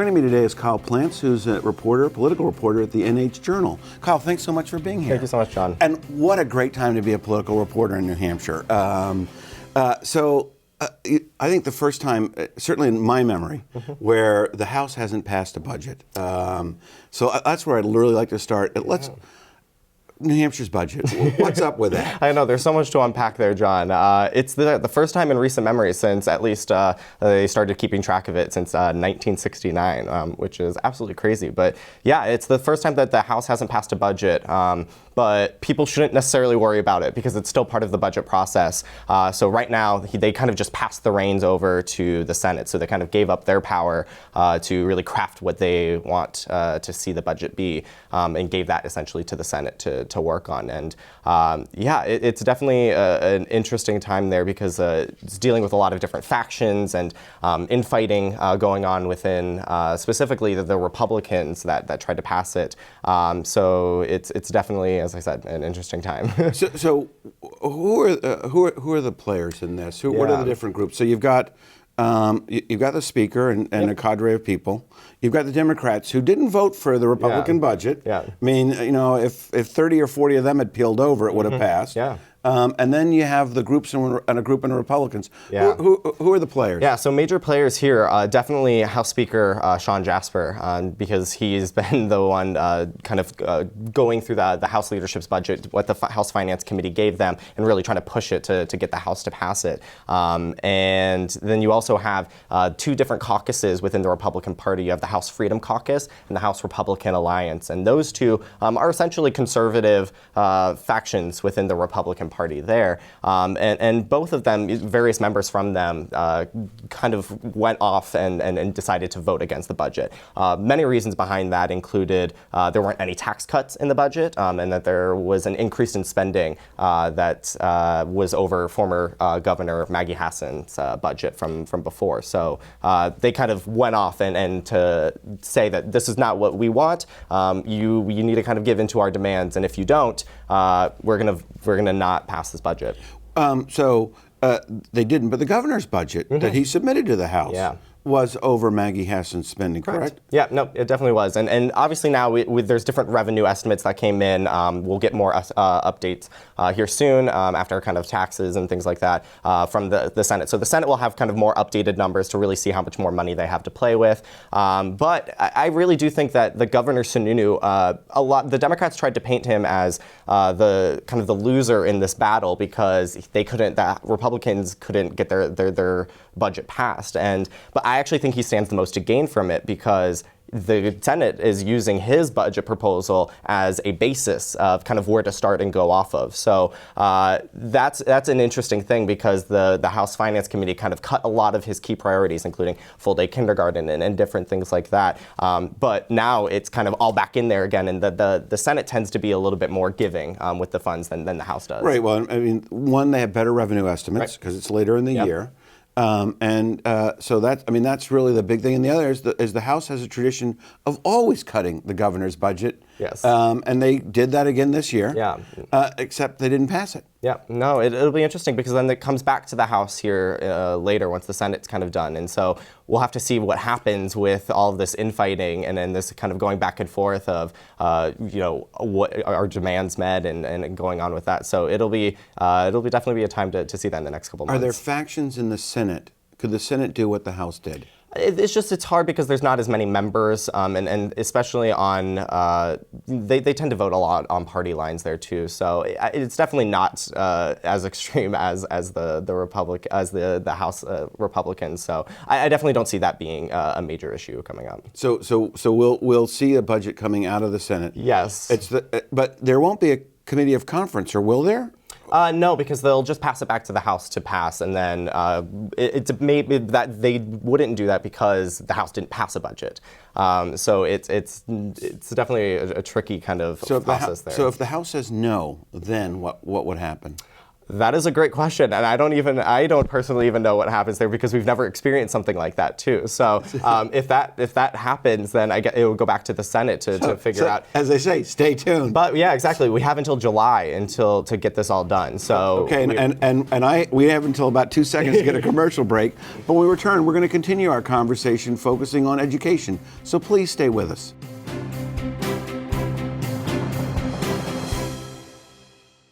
Joining me today is Kyle Plantz, who's a reporter, political reporter at the NH Journal. Kyle, thanks so much for being here. Thank you so much, John. And what a great time to be a political reporter in New Hampshire. I think the first time, certainly in my memory, where the House hasn't passed a budget. So that's where I'd really like to start. New Hampshire's budget. What's up with that? I know, there's so much to unpack there, John. It's the first time in recent memory since at least they started keeping track of it since 1969, which is absolutely crazy. But yeah, it's the first time that the House hasn't passed a budget. But people shouldn't necessarily worry about it because it's still part of the budget process. So right now, they kind of just passed the reins over to the Senate. So they kind of gave up their power to really craft what they want to see the budget be, and gave that essentially to the Senate to work on. And it's definitely an interesting time there because it's dealing with a lot of different factions and infighting going on within specifically the Republicans that tried to pass it. So it's definitely, as I said, an interesting time. So who are the players in this? What are the different groups? So you've got the Speaker and a cadre of people. You've got the Democrats who didn't vote for the Republican budget. I mean, if 30 or 40 of them had peeled over, it would have passed. And then you have the groups and a group of Republicans. Who are the players? Yeah, so major players here, definitely House Speaker Sean Jasper, because he's been the one kind of going through the House leadership's budget, what the House Finance Committee gave them, and really trying to push it to get the House to pass it. And then you also have two different caucuses within the Republican Party. You have the House Freedom Caucus and the House Republican Alliance. And those two are essentially conservative factions within the Republican Party there. And both of them, various members from them, kind of went off and decided to vote against the budget. Many reasons behind that included there weren't any tax cuts in the budget, and that there was an increase in spending that was over former Governor Maggie Hassan's budget from before. So they kind of went off and to say that this is not what we want. You need to kind of give in to our demands, and if you don't, we're gonna not pass this budget. They didn't, but the governor's budget that he submitted to the House was over Maggie Hassan's spending, correct? Yeah, no, it definitely was. And obviously now there's different revenue estimates that came in. We'll get more updates here soon after kind of taxes and things like that from the Senate. So the Senate will have kind of more updated numbers to really see how much more money they have to play with. But I really do think that the Governor Sununu, the Democrats tried to paint him as the kind of the loser in this battle because the Republicans couldn't get their budget passed. But I actually think he stands the most to gain from it because the Senate is using his budget proposal as a basis of kind of where to start and go off of. So that's an interesting thing because the House Finance Committee kind of cut a lot of his key priorities, including full-day kindergarten and different things like that. But now it's kind of all back in there again, and the Senate tends to be a little bit more giving with the funds than the House does. Right. Well, I mean, one, they have better revenue estimates because it's later in the year. So that's really the big thing. And the other is the House has a tradition of always cutting the governor's budget. Yes. And they did that again this year. Except they didn't pass it. Yeah. No, it'll be interesting because then it comes back to the House here later once the Senate's kind of done. And so we'll have to see what happens with all of this infighting and then this kind of going back and forth of, what our demands met and going on with that. So it'll definitely be a time to see that in the next couple months. Are there factions in the Senate? Could the Senate do what the House did? It's hard because there's not as many members, and especially on they tend to vote a lot on party lines there too. So it's definitely not as extreme as the House Republicans. So I definitely don't see that being a major issue coming up. So we'll see a budget coming out of the Senate. Yes. But there won't be a committee of conference, or will there? No, because they'll just pass it back to the House to pass, and then it's maybe that they wouldn't do that because the House didn't pass a budget. So it's definitely a tricky kind of process there. So if the House says no, then what would happen? That is a great question, and I don't personally even know what happens there because we've never experienced something like that too. So if that happens, then it will go back to the Senate to figure out. As they say, stay tuned. But yeah, exactly. We have until July to get this all done. So okay, we have until about 2 seconds to get a commercial break. But when we return, we're going to continue our conversation focusing on education. So please stay with us.